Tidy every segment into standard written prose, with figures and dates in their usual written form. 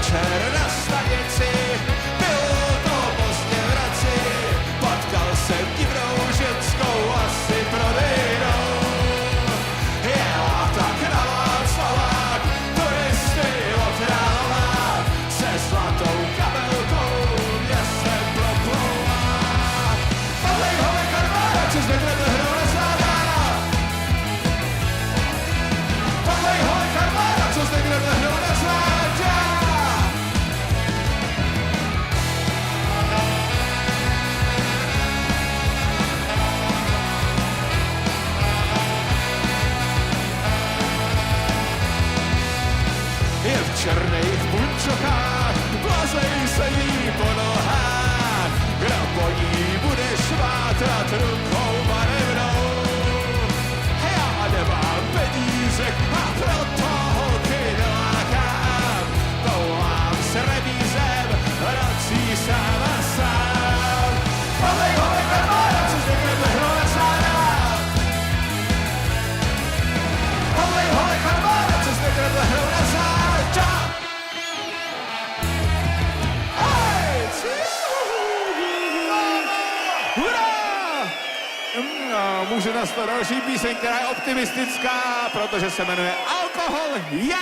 večer na stanici, bylo to pozdě v noci, potkal jsem divnou ženskou, asi prodejnou. Jela tak na Václavák, turisty odrála, se zlatou kabelkou městem proplouvá. Pavlej hole karvára, co zde vedle hrou neznádána. Pavlej hole karvára, co zde vedle hrou neznádána. Je v černých punčokách, plazej se jí po nohách, kdo po ní bude švátrat rukou barevnou. Já nemám peníze a proto holky nelákám, touhám s remízem, nocí sám a sám. Pavlej hole karvára, co zde vedle hrou neznádána. Pavlej hole karvára, co zde vedle hrou neznádána. Může nastat další píseň, která je optimistická, protože se jmenuje Alkohol je!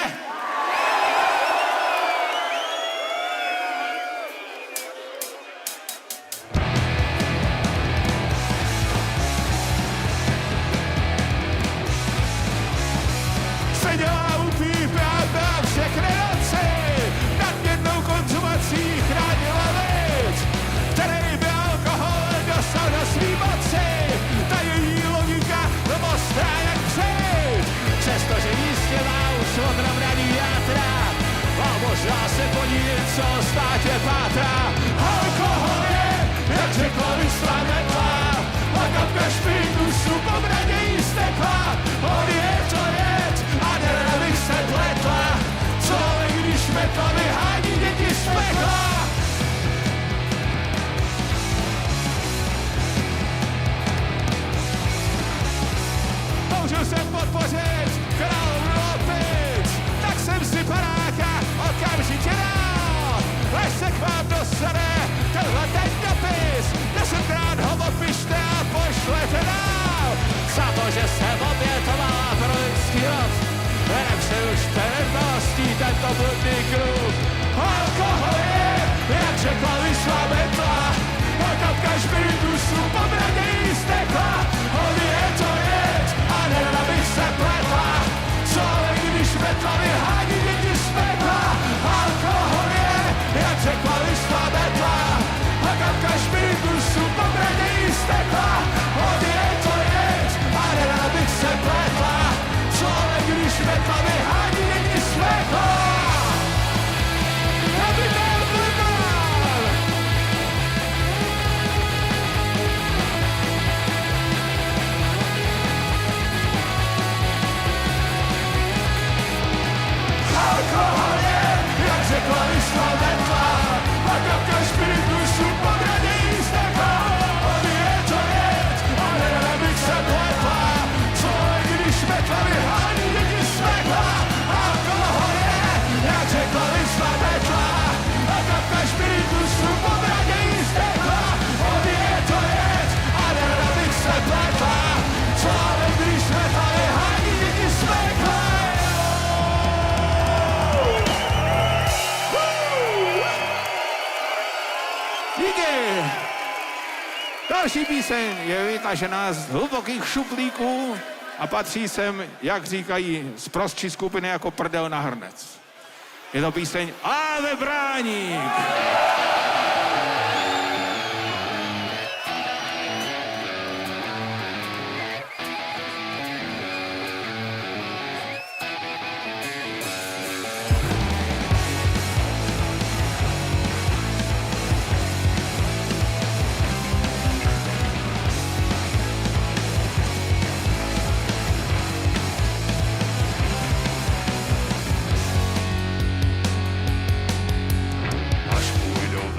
Seděla u pípy a byla všechny noci, nadměrnou konzumací chránila lid, který by alkohol dostal do svý moci. Ta její logika ostrá jak přijít, přestože jistě má už odrovnaný játra a možná se po ní něco o státě pátrá. Alkohol je, jak řekla Vysla Metla, a kapka špínu po braně jí stekla. On je to jed a nerada bych se pletla, co ale když metla vyhání děti z pekla. Toužil jsem podpořit královnu opic, tak jsem si panáka okamžitě dal. Až se k vám dostane tenhle ten dopis, 10krát ho opište a pošlete dál. Za to, že jsem obětovala pro lidský rod, nepřerušte nedbalostí tento bludný kruh. Alkohol je, jak řekla Vysla Metla, a kapka špiritu po braně jí stekla. On je to jed a nerada bych se pletla, co ale když metla vyhání děti z pekla. Alkohol je, jak řekla Vysla Metla, a kapka špiritu po braně jí stekla. On je to jed a nerada bych se pletla, co ale když metla vyhání děti z pekla. Kapitán Blindal! Alkohol je, jak řekla Vysla Metla, a kapka špiritu po braně jí stekla. On je to jed a nerada bych se pletla, co ale když metla vyhání děti z pekla. Alkohol je, jak řekla Vysla Metla, a kapka špiritu po braně jí stekla. On je to jed a nerada bych se pletla, co ale když metla vyhání děti z pekla. Díky! Další píseň je vytažená z hlubokých šuplíků a patří sem, jak říkají zprostší skupiny, jako prdel na hrnec. Je to píseň Ave Bráník! Až půjdou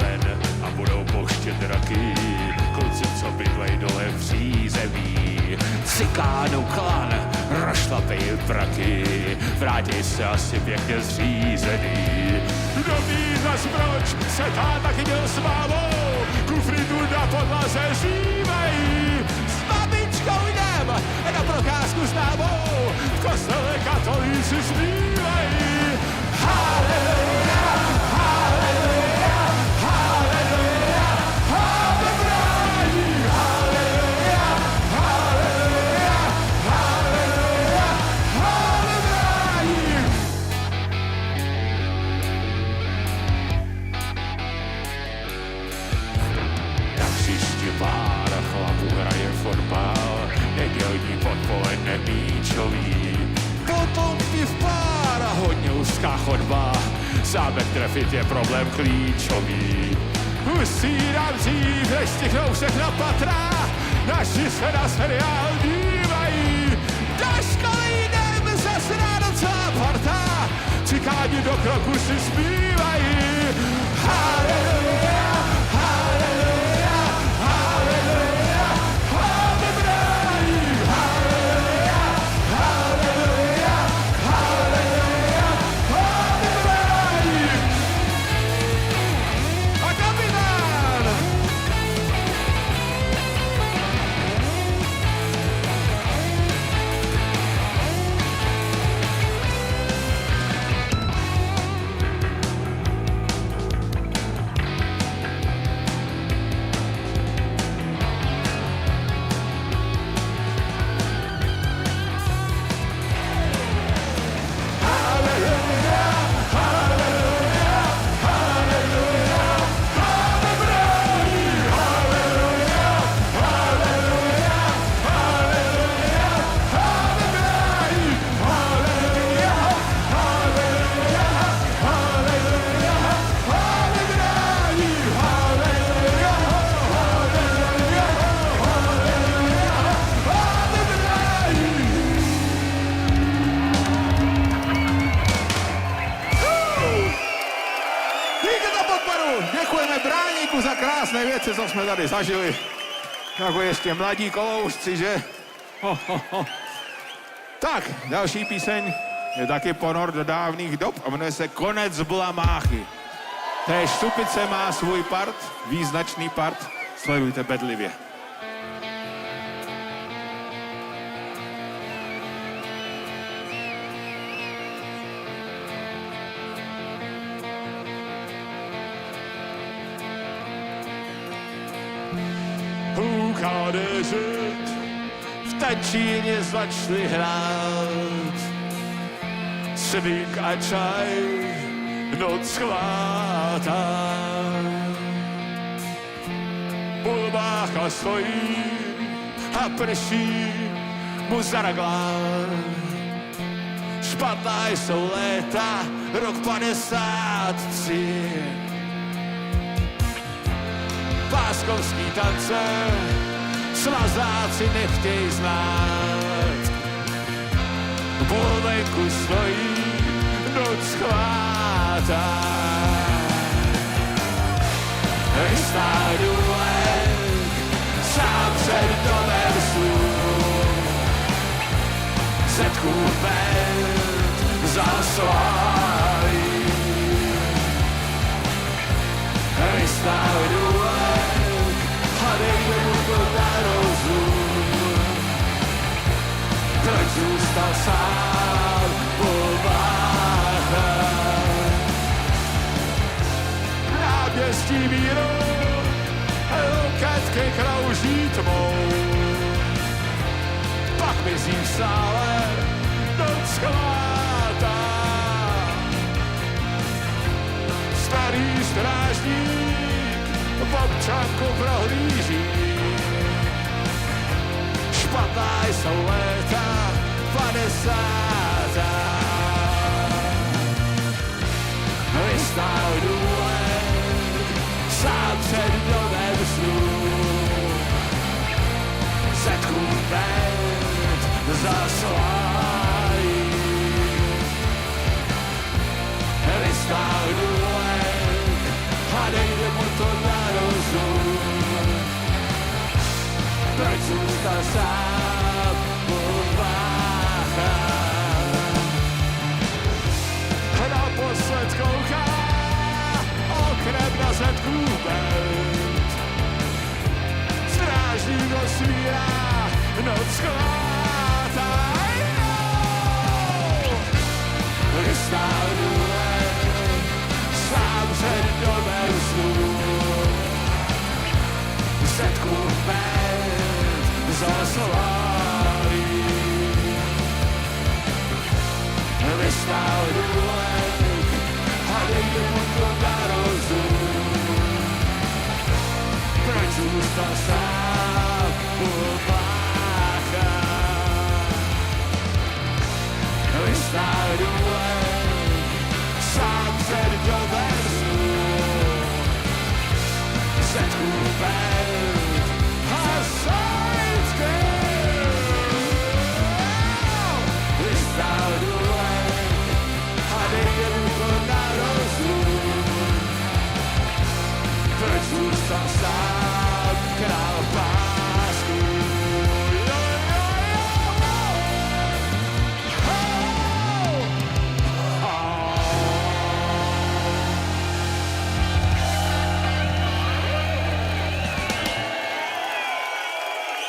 vrátí se asi pěkně zřízený. Dobrý zas proč se táta chytil s mámou, kufry tu na podlaze zřívají. S babičkou jdem na procházku s námou, v kostele katolíci zpívají. Haleluja, haleluja, haleluja, haleluja, haleluja, haleluja, haleluja, haleluja. Na příští pár chlapů hraje fotbal, nedělní podpoledne míčový. Potom piv pár a hodně úzká chodba, zámek trefit je problém klíčový. Usínám dřív, než stichnou všechna patra, naši se na seriál dívají. Do školy jdem, zas ráno celá parta, cikáni do kroku si zpívají. Haleluja, haleluja, haleluja, haleluja, haleluja, haleluja, haleluja, haleluja. A kapitán! Děkujeme Bráníku za krásné věci, co jsme tady zažili. Jako ještě mladí koloušci, že? Tak, další píseň je taky ponor do dávných dob a jmenuje se Konec blamáchy. Též Stupice má svůj part, význačný part. Sledujte bedlivě. Ukádeřit, v tančíně začali hrát. Smík a čaj, noc chvátá. Bulbácha stojí a prší mu za raglán. Špatná jsou léta, rok 53. Páskovský tance, svazáci nechtějí znát. Venku stojí, noc chvátá. Chystá důlek, sám před domem snů. Zetků pět zaslání. Chystá důlek, a nejde mu to na rozum. Proč zůstal sám pomáhat? Náměstí míru, loketky krouží tmou. Pak mizí v sále, noc chvátá. Starý strážník v občanku prohlíží. Špatná jsou léta 50. Vystál důlek, sám před domem snů. Zetků pět zaslání. Vystál důlek a nejde mu to na rozum. Proč zůstal sám pomáhat? tancovali. Vystál důlek a nejde mu to na rozum. Proč zůstal sám upáchat? Vystál důlek sám před domem snů. Setků pět a sajtky. Vystál důlek a nejde mu to na rozum. Proč zůstal sám král pásku?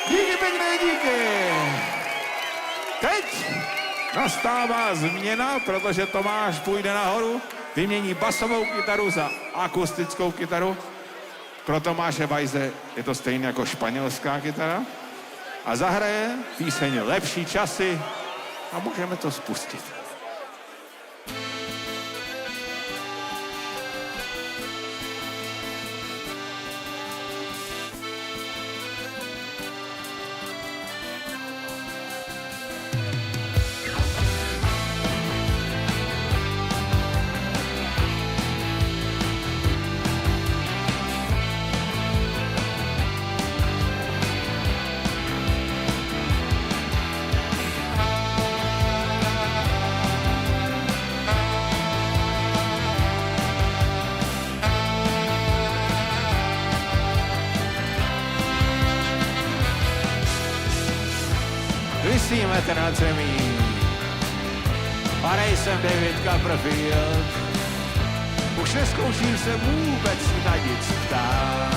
Díky pěkné, díky. Teď nastává změna, protože Tomáš půjde nahoru, vymění basovou kytaru za akustickou kytaru. Pro Tomáše Vajze je to stejné jako španělská kytara. A zahraje píseň Lepší časy a můžeme to spustit. Vysí metr nad zemí a nejsem David Copperfield. Už neskouším se vůbec na nic ptát.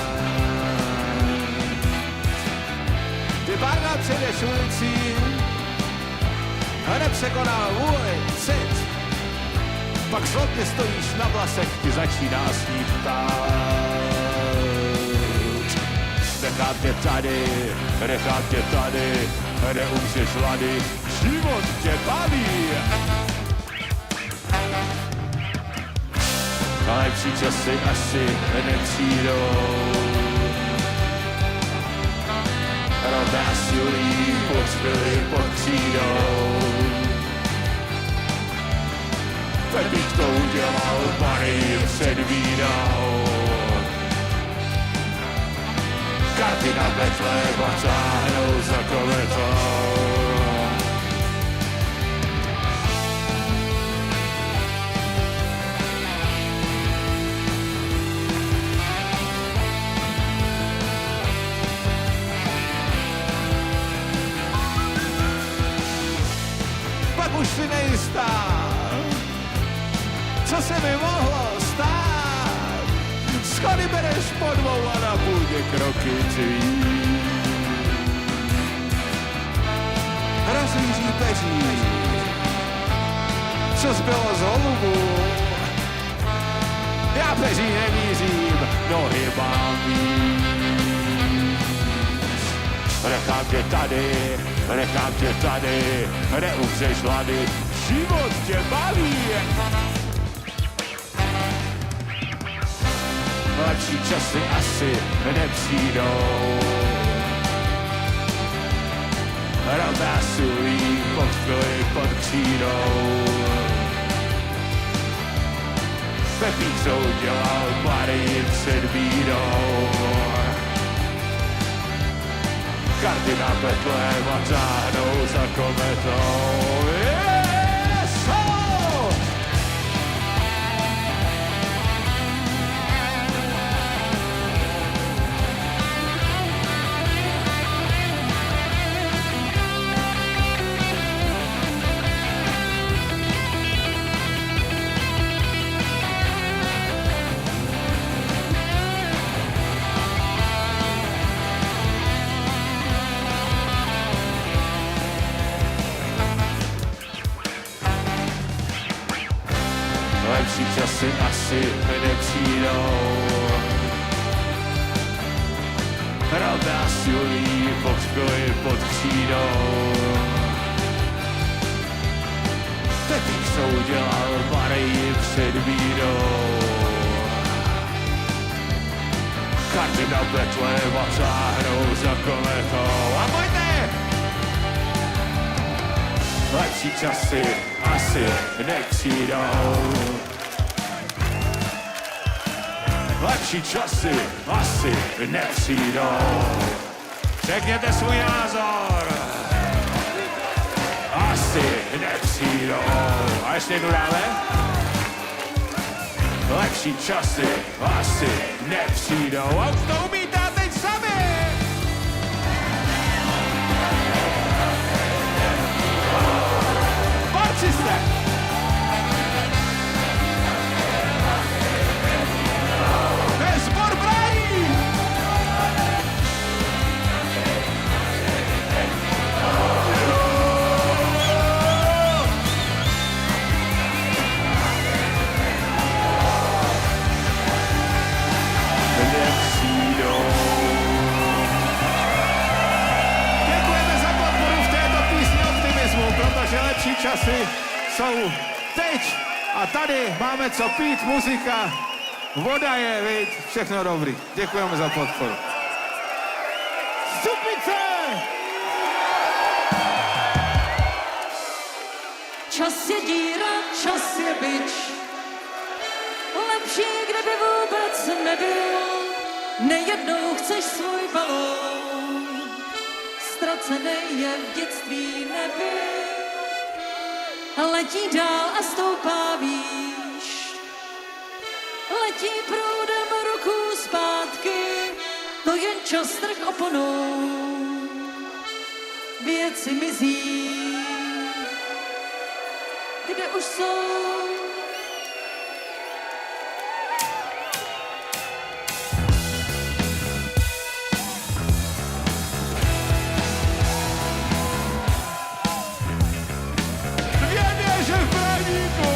Ty barna přejdeš ulicí a nepřekonal vůli cit. Pak slotně stojíš na vlasech, ti začíná snít ptát. Nechám tě tady, neumřeš hlady, život tě baví. A lepší časy asi nepřijdou. Rotásilí pozbyli pod křídou. Tak bych to udělal Marii před vínou. Karty na Betlém a táhnou za kometou. Pak už si nejistá, co se mi mohlo stát. Schody bereš po dvou a na půdě kroky tví. Rozvíří peří, co zbylo z holubu. Já peří nemířím, nohy mám víc. Nechám tě tady, neumřeš hlady, život tě baví. Lepší časy asi nepřijdou. Rotásují pozbyli pod křídou. Pepík co udělal Marii před bídou. Karty na Betlém a táhnou za kometou. Lepší časy asi nepřijdou. Robe a Sulí pohřbili pod křídou. Tetík soudělal Marii před bídou. Karty na Betléma táhnou za kometou. A pojďte! Lepší časy asi nepřijdou. Lepší časy asi nepřijdou. Řekněte svůj názor. Asi nepřijdou. A ještě jednu dáme. Lepší časy asi nepřijdou. A už to umíte a teď sami. Borci jste. Zbor brání! Děkujeme za podporu v této písni optimismu, protože lepší časy jsou teď a tady máme co pít, muzika. Voda je, viď, všechno dobrý. Děkujeme za podporu. Stupice! Čas je díra, čas je bič. Lepší, kdyby vůbec nebyl. Nejednou chceš svůj balón. Ztracený je v dětství nebyl. Letí dál a stoupá výš. Letí proudem ruku zpátky, to jen čas trh oponou. Věci mizí, kde už jsou. Věděl, že v Braníku.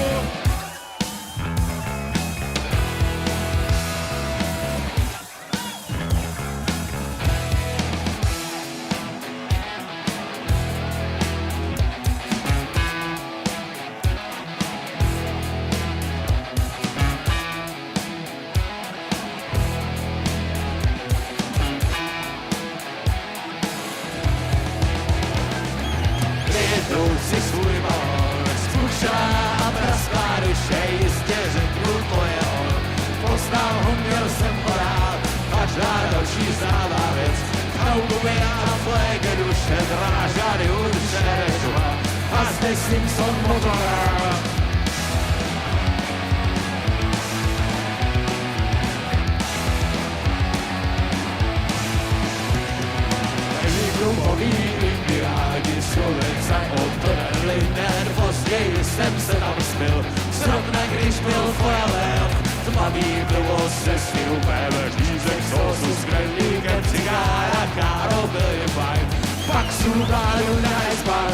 Vyjednou si svůj balón, zkušená a prasklá duše, jistě řeknu to je on. Poznal ho, měl jsem ho rád, každá další známá věc. Kaugumina a flége duše, drážady urče nešla, a zde Simpson motorá. Kluboví indiáni Slovence odtrhli den, později jsem se tam smil. Zrovna když byl fojalem, tmavý bylo se sirupem, řízek sosu s grelníkem, cigára, káro byl je fajn. Pak sudáru na izbar.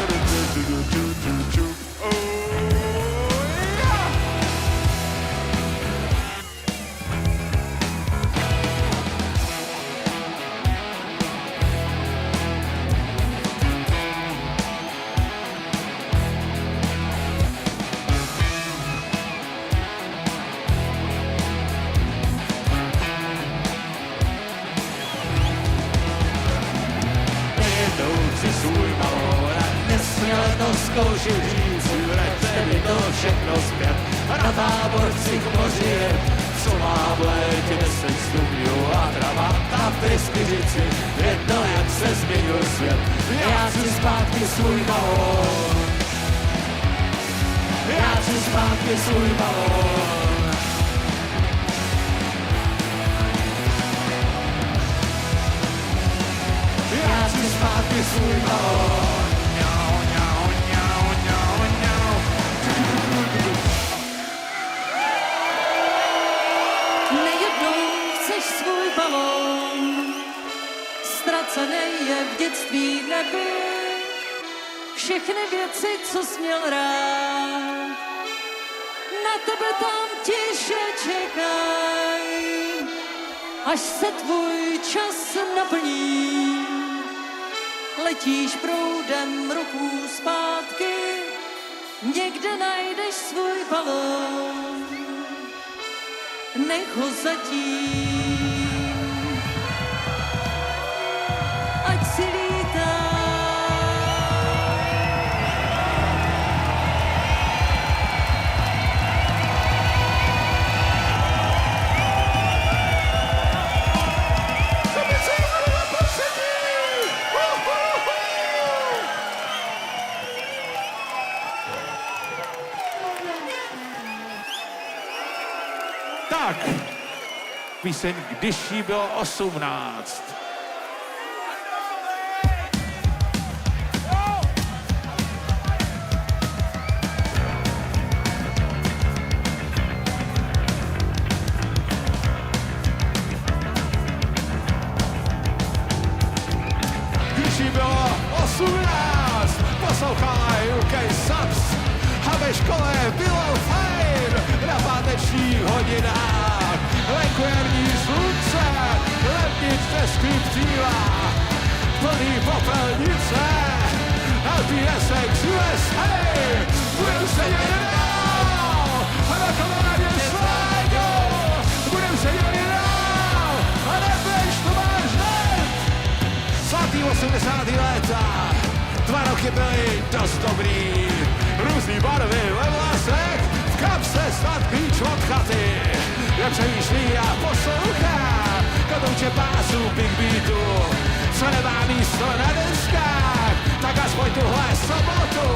Si svůj balón a nesměl to zkoušet říct, vraťte mi to všechno zpět. A na Táborci k moři je, co má v létě 10 stupňů a trava a prestižici, jedno jak se změnil svět. Já chci zpátky svůj balón, já chci zpátky svůj balón. Já chci zpátky svůj balón. Nejednou chceš svůj balón. Ztracený je v dětství nebyl. Všechny věci, co jsi měl rád, na tebe tam tiše čekají. až se tvůj čas naplní. Letíš proudem roků zpátky, někde najdeš svůj balón. Nech ho zatím, ať si lítá. Tak, píseň Když jí bylo 18. Když jí bylo 18, poslouchala UK Subs a ve škole bylo fajn na pátečních hodinách. Venku jarní slunce, lednice skryptívá, plný popelnice a písek z USA. Budem sedět dál a na koláně sláďo, budem sedět dál a nebeš to máš hned. Svatý 80. léta, 2 roky byly dost dobrý, různý barvy ve vlasech, v kapse snad klíč od chaty. Jak přemýšlí a poslouchá kotouče pásů Big Beatu, co nemá místo na deskách, tak aspoň tuhle sobotu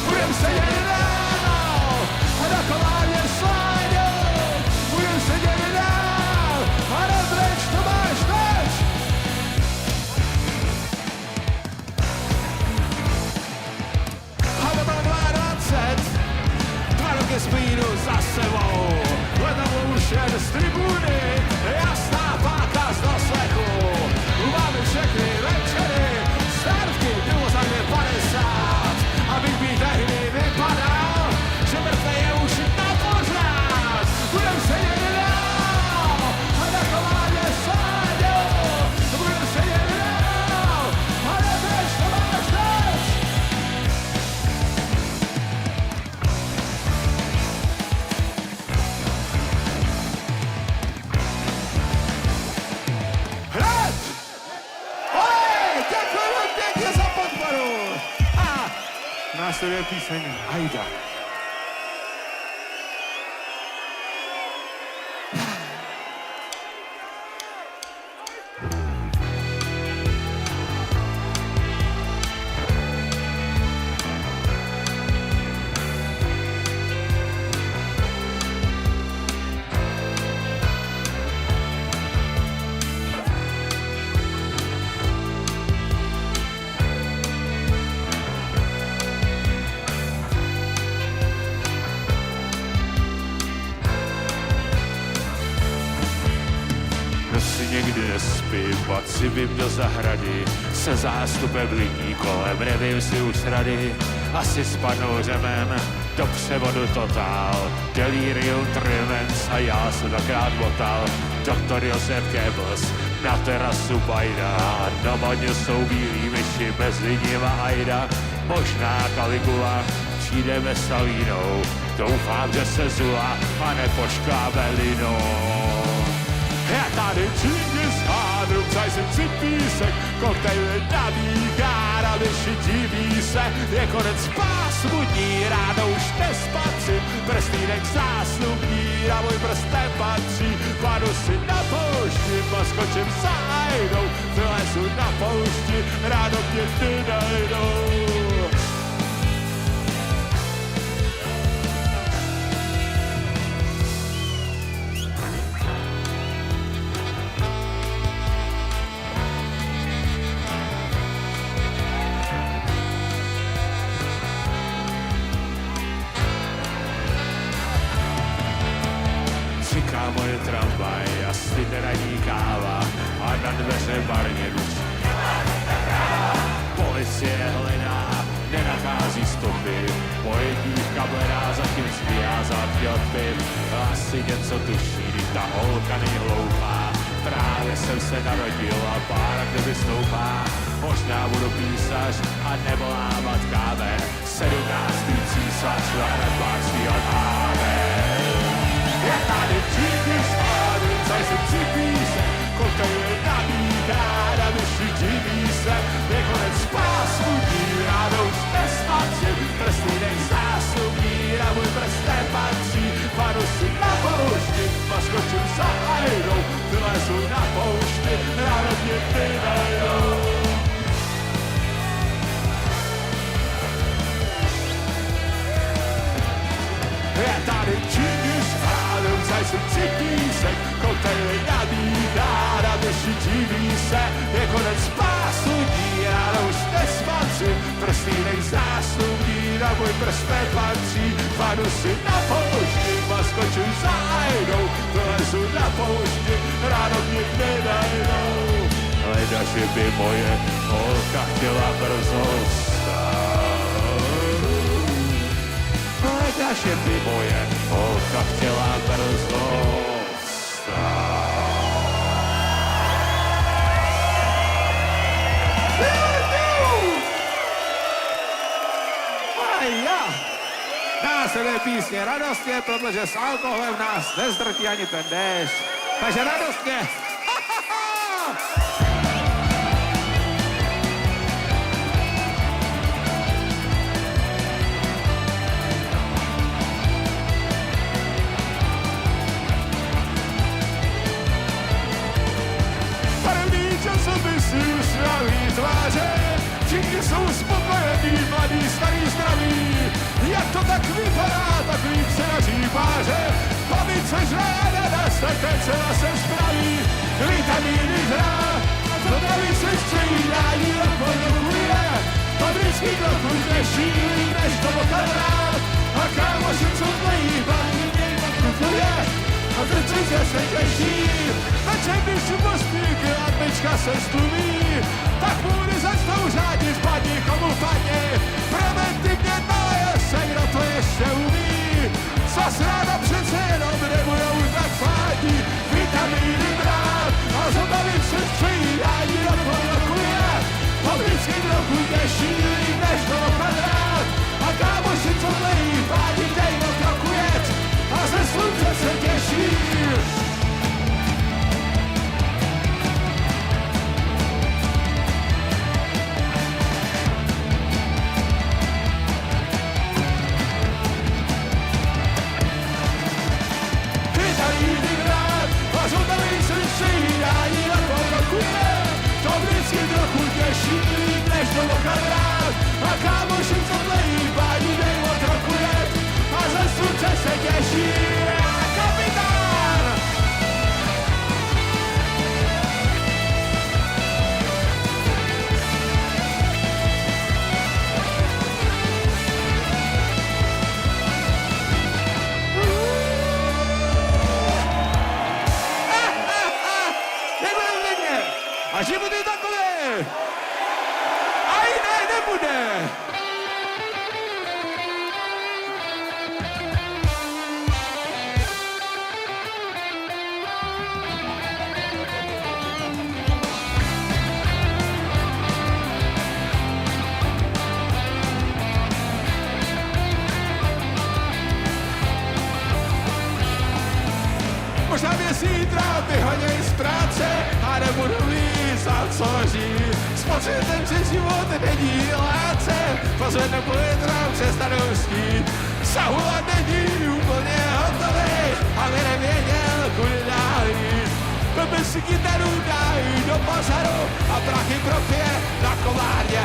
budem sedět dál a na koláně sláďo, budem sedět dál a nebreč, to máš teď. A potom 2 roky spínu za sebou, hledám už jen z tribuny, jasná páka z doslechu. Máme všechny večery, starvky bylo za 50, abych být tehdy vypadal, že mrtvej je už na pořád. Budem sedět dál a na koláně sláďo, budem sedět dál a nebreč, to máš teď. Hned! Oj, děkujeme pěkně za podporu! A následuje píseň Aida. Někdy nespím, pak si vím do zahrady, se zástupem lidí kolem, nevím si už rady, asi spadnou řemem do převodu totál, delirium tremens a já se takrát motal, doktor Josef Goebbels na terasu Bajda, na baně jsou bílí myši, mezi nimi Aida, možná Caligula, přijde Messalínou, doufám, že se zula a nepošklábe linou. Já tady Čingis Khan, rukcaj si 3 písek, koktejl nabíhá, na myši diví se, je konec pásmu dní, ráno už nespatřím, prstýnek zásnubní, na můj prstem patří, padu si na poušti, poskočím za Aidou, vylezu na poušti, ráno mě ty najdou. Moje tramvaj a stejně ranní káva a na dveře barně ručí. Policie hledá, nenachází stopy, pojetí v kablerá zatím spí a zadky od piv. Asi něco tuší, ta holka nejhloupá, Právě jsem se narodil a pára kde vystoupá. Možná budu písař a nebo lámat kámen. 17. císař hned páčí od Amen. Je tady přípis hádu, co jsem připíse. Koukej nabíká, na myši diví se. Je konec spásu díra, to už nespatřím. Prsty nech zásluní, na můj prst nepatří. Panu si na poušti, maskočím za ajdou. Vylezu na poušti, ráno mě vynajdou. Je tady číš, hádem zajsem připísek, koktejly nabídá, na myši diví se, je konec spásu dní, ráno už nespatřím, prsty nech zásluní, na můj prst nepatří, panu si na poušti, maskočím za ajdou, vylezu na poušti, ráno mě nenajdou. Leda, že by moje holka chtěla brzo Leda, že by moje holka chtěla brzo vstát. A já. Následuje písně radostně, protože s alkoholem nás nezdrtí ani ten déšť. Takže radostně. Zdraví tváře, všichni jsou spokojení, mladí, starý, zdraví. Jak to tak vypadá, takový přenaží páře, babice žráda na teď se zase zdraví. Vitamíny hrá, zdraví se střídá, jílo podrukuje, to vždycky trochu těžší, než to okadrát. A kámoši, co tlejí, paní něj podrukuje, a drčice se těší. Večer, když šupostníky a tmečka se stlumí, tak půjde začnou řádit padni komu padni. Preventivně naleje se, kdo to ještě umí. Zas ráda přece jenom nebudou tak fádí. Vitamíny brát a zobavit se střídání odporokuje. To vždycky trochu těžší, než to okadrát. A kámoši, co tlejí, páni dej trochu jet. A ze slunce se těší. To vždycky trochu těžší, než to okadrát. A kámoši, co tlejí, páni dej o trochu jet. A ze slunce se těší kapitán. A život je takové! A jiné nebude! Možná mě zítra vyhoděj z práce a nebudu víc za co žít. S pocitem, že život není láce, pozvednu povětra, přestanu štít. Sahulat není úplně hotový, aby nevěděl, kudy dál jít. Blbě si kytaru dají do požaru a prachy propije na kovárně.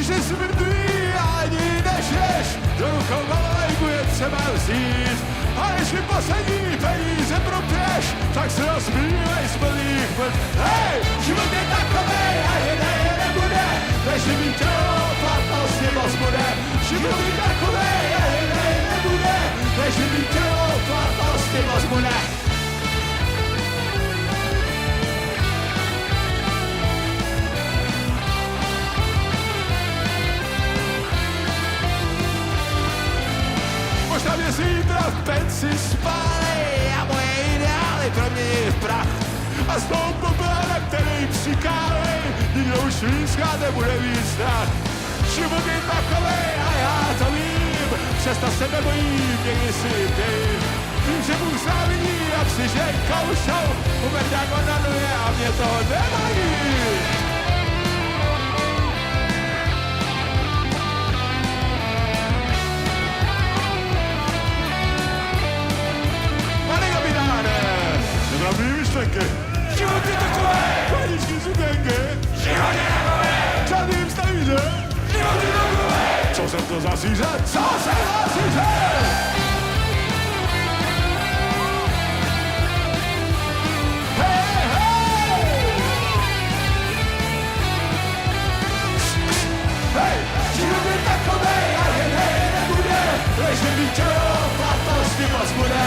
Že si mrtvý ani nežeš, do rukou malajku je třeba vzít. A když mi poslední peníze propěš, tak se rozbívej z plných plt. Hej, život je takovej a jiné nebude, než mi tělo platnosti moc bude. Život je takovej a jiné nebude, než mi tělo platnosti moc bude. si spálí a moje ideály promění v prach. A z toho popela, který přikálej, nikdo už výskat nebude víc strach. Život je takovej a já to vím, přesto se nebojím, někdy si pějím. Vím, že Bůh závidí a přižej koušou, umř jak on nanuje a mě to nevadí. Pane kapitáne, nepravdý myšlenky. Život je takovej, paničky sutenky. Život je takovej, žádným stavíře. Život je takovej, co jsem to za zvíře? Co jsem za zvíře? Hej, život je takovej a jen hej nebude, lež neví čeho, platnosti moc bude.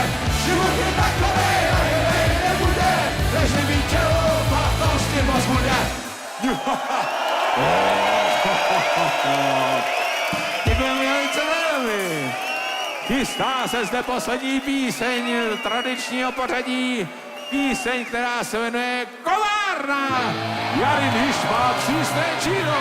Život je takovej a jen hej nebude, lež neví čeho, platnosti moc bude. Děkujeme velice velmi. Chystá se zde poslední píseň tradičního pořadí. Píseň, která se jmenuje Kovárna. Jarin Hiš má přísné číno.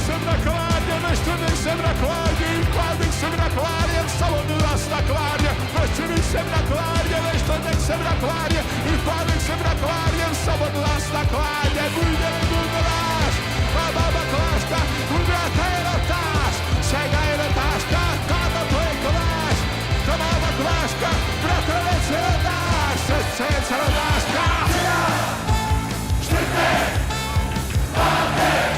Jsem na kládě, ve čtvrtek jsem na kládě, v pátek jsem na kládě, v sobotu zas na kládě, ve středu jsem na kládě, ve čtvrtek jsem na kládě, i v pátek jsem na kládě, v sobotu zas na kládě, můj dělej buldorář, má baba kláška, můj bráta je notář, šega je notářka, táta to je kovář, to má bakláška, bratrovec je notář, sestře je celotářka. Čtvrtek, pátek,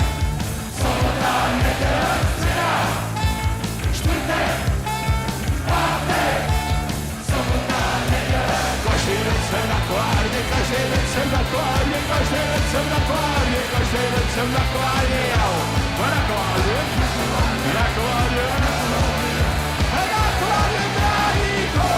sobota, neděle, středa. Čtvrtek, pátek, sobota, neděle. Každý den jsem na klárně, každý den jsem na klárně, každý den jsem na klárně, každý den jsem na klárně, jau. Na klárně, na klárně, na klárně, bráníko.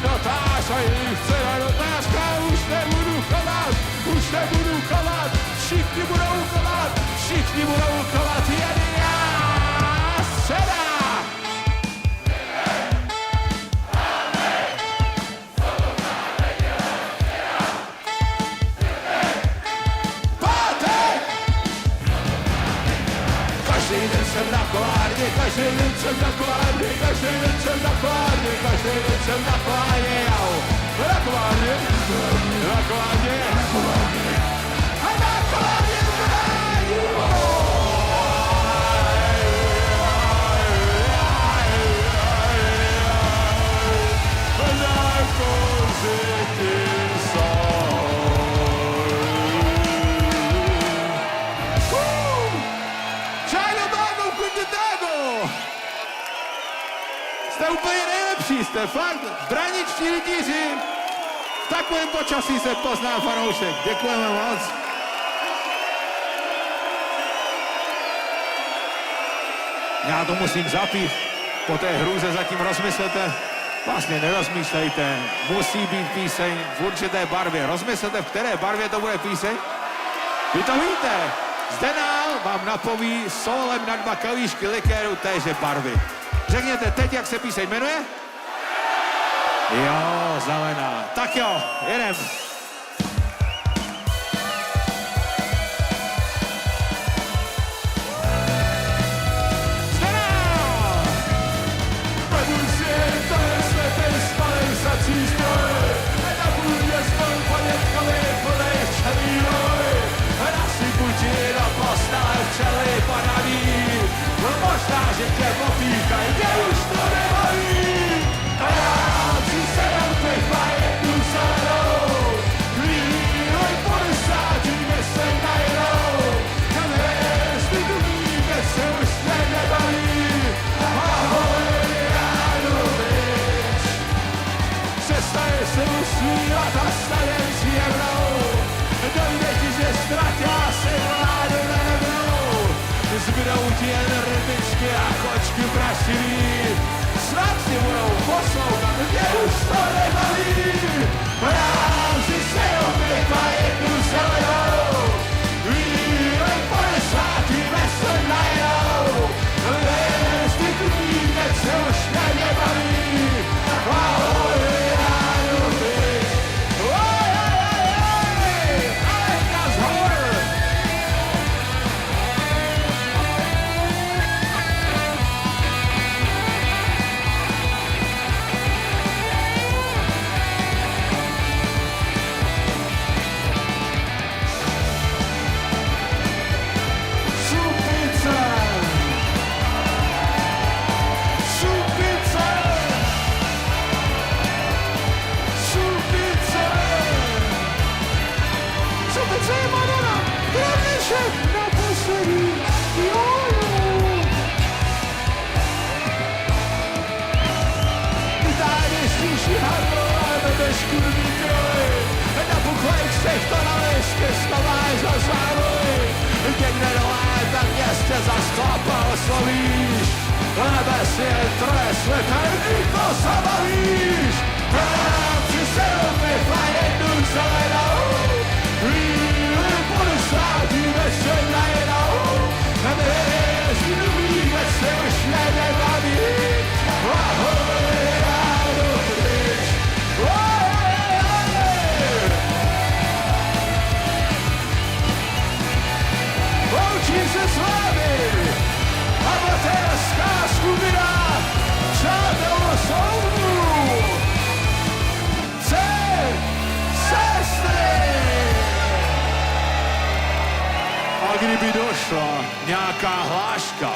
Notář a jejich dcera notářka, už nebudu chovat, všichni budou chovat, jen já, dcera. Pátek! Každý den jsem na klárně, každý den jsem na klárně, každý den jsem na klárně, každý den jsem na klárně, jau. Na klárně, na klárně, a na klárně, Jste úplně nejlepší, jste fakt braničtí rytíři. V takovém počasí se pozná fanoušek. Děkujeme moc. Já to musím zapít. Po té hrůze zatím rozmyslete. Vlastně nerozmýšlejte. Musí být píseň v určité barvě. Rozmyslete, v které barvě to bude píseň. Vy to víte. Zdenál vám napoví solem na 2 kalíšky likéru téže barvy. Řekněte teď, jak se píseň jmenuje? Jo, zelená. Tak jo, jedem. Možná, že tě potýkají, mě už to nebaví. A já si se tam pechla jednu zelenou. Chvíli po 10 mě se najedou. Na hvězdy dumíme se už mě nebaví. Ahoj, ráno víš. Přestaje se usmívat a stane příjemnou. Dojde ti, že ztratila se vládu nade mnou. Zbydou ti jen rybičky a kočky prašivý. Snad si budou poslouchat, mě už to nebaví. Hrám si se obětla jednu zelenou. Chvíli po 10 vesle najedou. Hvězdy tudíme, se už mě nebaví. Ahoj, ráno víš. Alenka z hor. To na liště schováš za záruj. Někde dole ve městě za stopal slovíš. Nebe si jen tresle, tady to zabavíš. Práci se obětla jednu zelenou. Chvíli po 10 večer najedou. Na hvězdy dumíme se už nebaví. Ahoj, ráno víš. Loučím se s vámi, amatérská skupina Přátelé soudu, sestry. A kdyby došla nějaká hláška,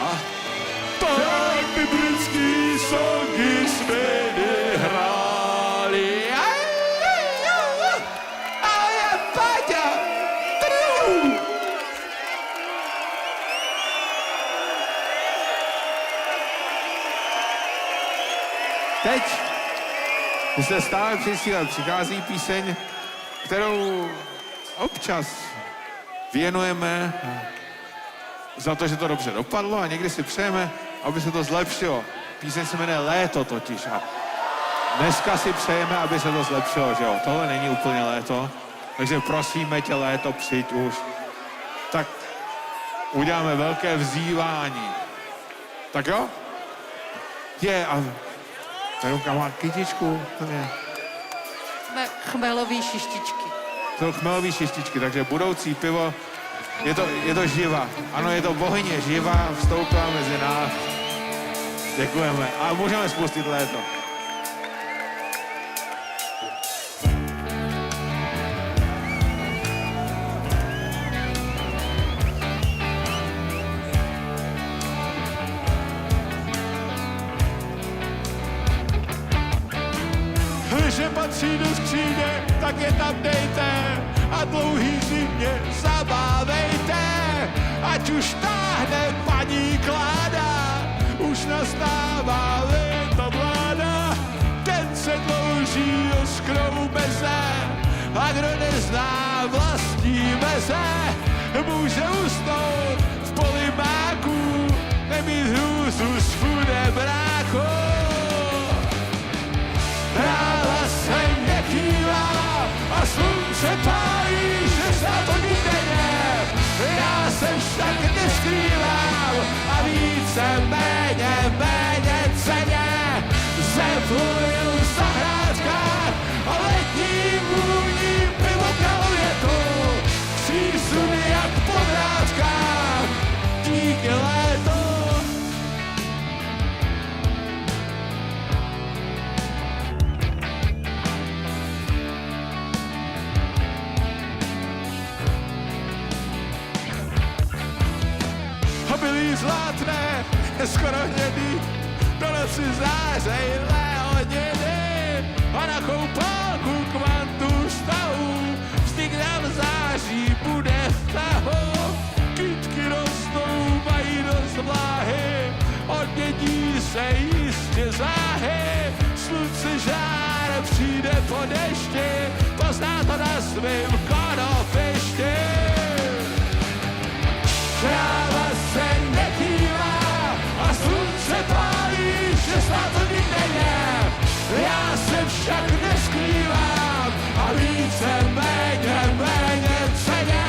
tak biblický songy jsme nehráli. A je Paťa. Teď, když se stále přichází píseň, kterou občas věnujeme za to, že to dobře dopadlo a někdy si přejeme, aby se to zlepšilo. Píseň se jmenuje Léto totiž a dneska si přejeme, aby se to zlepšilo, že jo? Tohle není úplně léto, takže prosíme tě, léto, přijď už. Tak uděláme velké vzývání. Tak jo? A Veruka má kytičku, to je. Chmelový šištičky. To jsou chmelový šištičky, takže budoucí pivo, je to živa. Ano, je to bohyně živa, vstoupila mezi nás. Děkujeme. A můžeme spustit léto. Že patří do skříně, tak je tam dejte a dlouhý zimě zabávejte. Ať už táhne paní Kláda, už nastává léto. meze a kdo nezná vlastní meze, může usnout v polimáku, nemít hrůzu z fudebráku. Tráva se nekývá a slunce pálí, že se to denně. Já se však neskrývám a více méně ceně zepluju v zahrádkách a letní vůní pivo kaluje tu. Přísuny jak po vrátkách, díky léto. A bylý zlatné, skoro hnědý, do noci zářej leoniny a na koupálku kvantu stavů vznik nám září bude v tahu. Kytky rostou, mají dost vláhy, odmění se jistě záhy. Slunce žár přijde po dešti, pozná to na svým konopišti. Tráva se nekývá a slunce pálí, že snad to nikde je. Já se však neskrývám a více méně ceně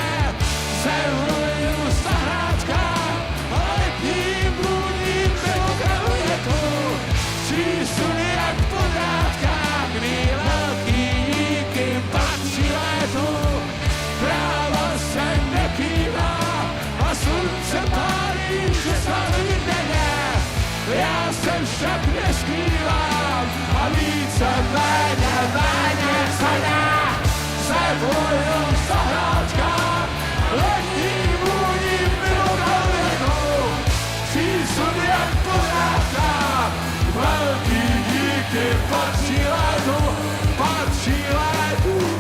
zepluju v zahrádkách a letním vůním pivo kaluje tu. Přísuny jak po drátkách, kdy velký díky patří létu. Tráva se nekývá a slunce pálí, že snad nikde je. Já se však neskrývám a více méně ceně zepluju v zahrádkách letní vůní pivo kaluje tu. Přísuny jak po drátkách, velký díky patří létu, patří létu.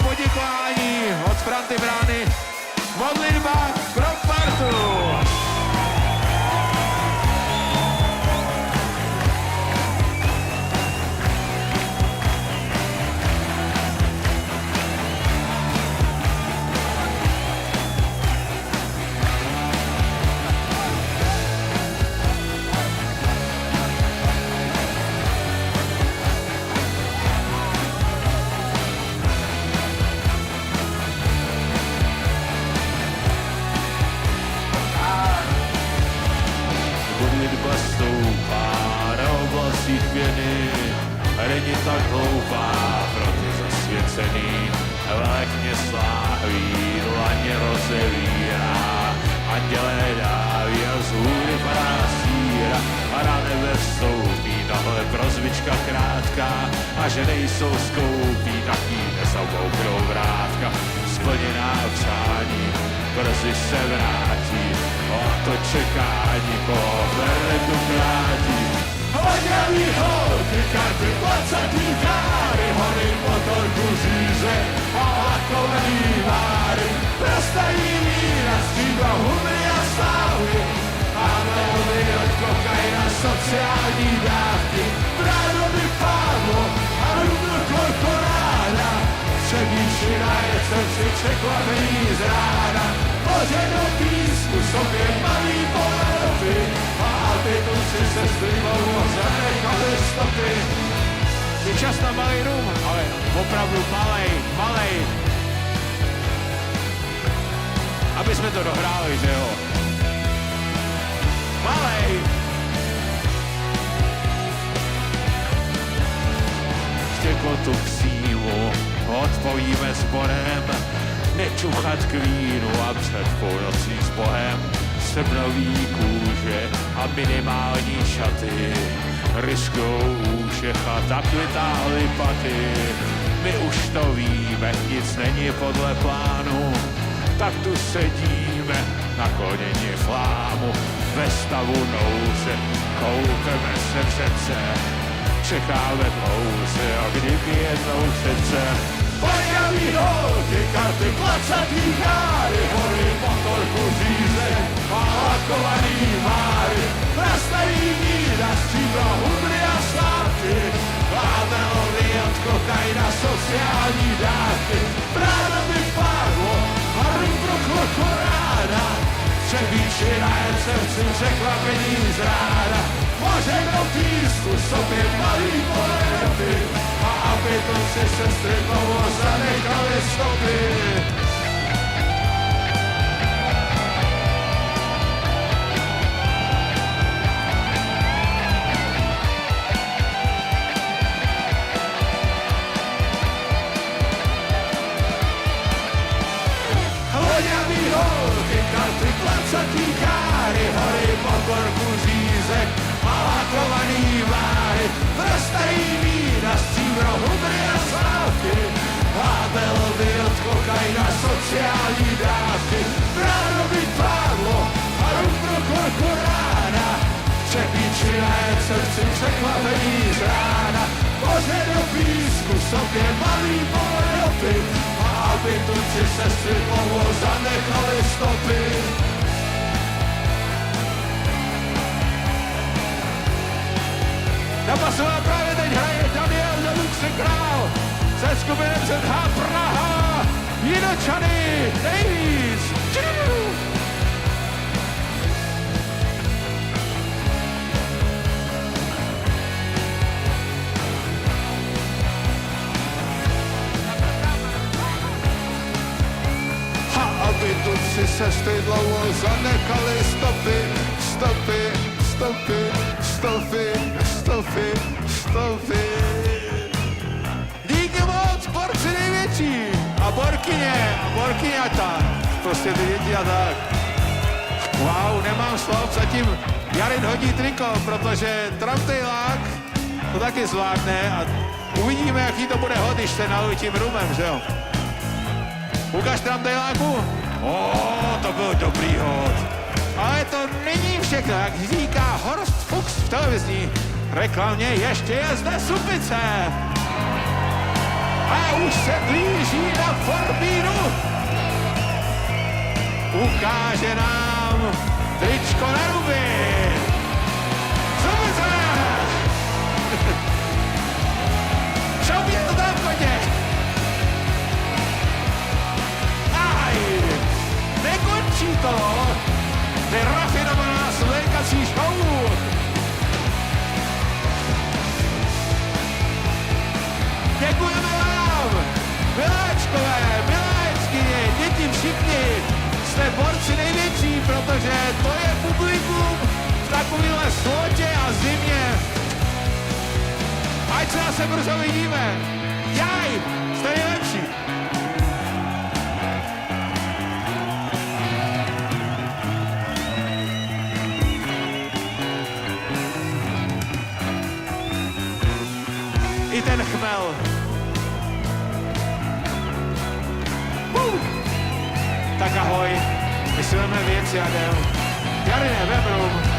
Poděkování od Franty Brány, modlitba pro partu. Pěny, není tak hloupá pro ty zasvěcený. Lékně sláví, dlaně rozevírá, andělé dáví a z hůry padá síra. A na nebe vstoupí tahle prozvička krátká a že nejsou skoupí, tak jí nezaboukrou vrátka. Splněná přání, brzy se vrátí, a to čekání koho verletu krátí. Hodělí holky, karty, placatý káry, hory, motorku, říze a lakovaný váry. Prostají víra, stříba, humry a slávy a melody od kokaina, sociální dávky. Bráno vypadlo a rubno korporáda, předníčina je srdci překvapení z rána. Hoře do písku sobě malý polepy a ty tu si se strýmou zanechali stopy. Je čas na malej rum, ale opravdu malej. Aby jsme to dohráli, že jo? Malej. Štěklo tu k símu, odpovíme sborem, nečuchat k vínu a před půlnocí s Bohem. Srpnový kůže a minimální šaty, ryskou úšechat a vytáhli paty. My už to víme, nic není podle plánu, tak tu sedíme na koněni flámu. Ve stavu nouze koupeme se přece, čekáme dlouze a kdyby jednou přece pojaví holky, karty, klacatý káry, hory, motorku, říze a lakovaný máry, prastaví vína, stříbro, hudry a slávky, máme hody od kokaina, sociální dávky, ráno by pádlo a rým pro chvilku ráda, přebíči na srdci překvapení z ráda, moře do písku, sobě malý polepy, a aby to si sestry dlouho zanechali stopy. Loďavý holky, karty, klacatý káry, hory, pokorku, řízek a lakovaný váry, vrastají vína, stříbro, hudry a slávky, lábelby od kokaina, sociální dávky, ráno by pádlo a rum pro korku rána, přepíči na srdci překvapení z rána, moře do písku, sobě malý polepy, aby tu si sestry dlouho zanechali stopy. Na basová právě teď hraje Daniel Deluxe Král se skupinou ZH Praha, Jinočany, Davies. Aby tu si sestry dlouho zanechali stopy, stopy, stopy, stopy, stopy, stopy. Díky moc, borci největší a borkyňata, prostě ty děti a tak. Wow, nemám slov, zatím Jarin hodí triko, protože Tramptejlák to taky zvládne a uvidíme, jaký to bude hod, když se naliju tím rumem, že jo. Ukaž Tramptejláku? To byl dobrý hod. Ale to není všechno, jak říká Horst Fuchs v televizní reklamě, ještě je zde Supice. A už se blíží na Forbínu. Ukáže nám tričko na ruby. Supice! Šoupě to tam koně. Nekončí to, nerafinovaná slékací show. Děkujeme vám, miláčkové, miláčkyně, děti všichni, jste borci největší, protože to je publikum v takovéhle slotě a zimě. Ať se zase brzo vidíme. Jaj, jste nejlepší. I ten chmel. Tak ahoj, my si jdeme věci a jdem. Jarine, Webrum.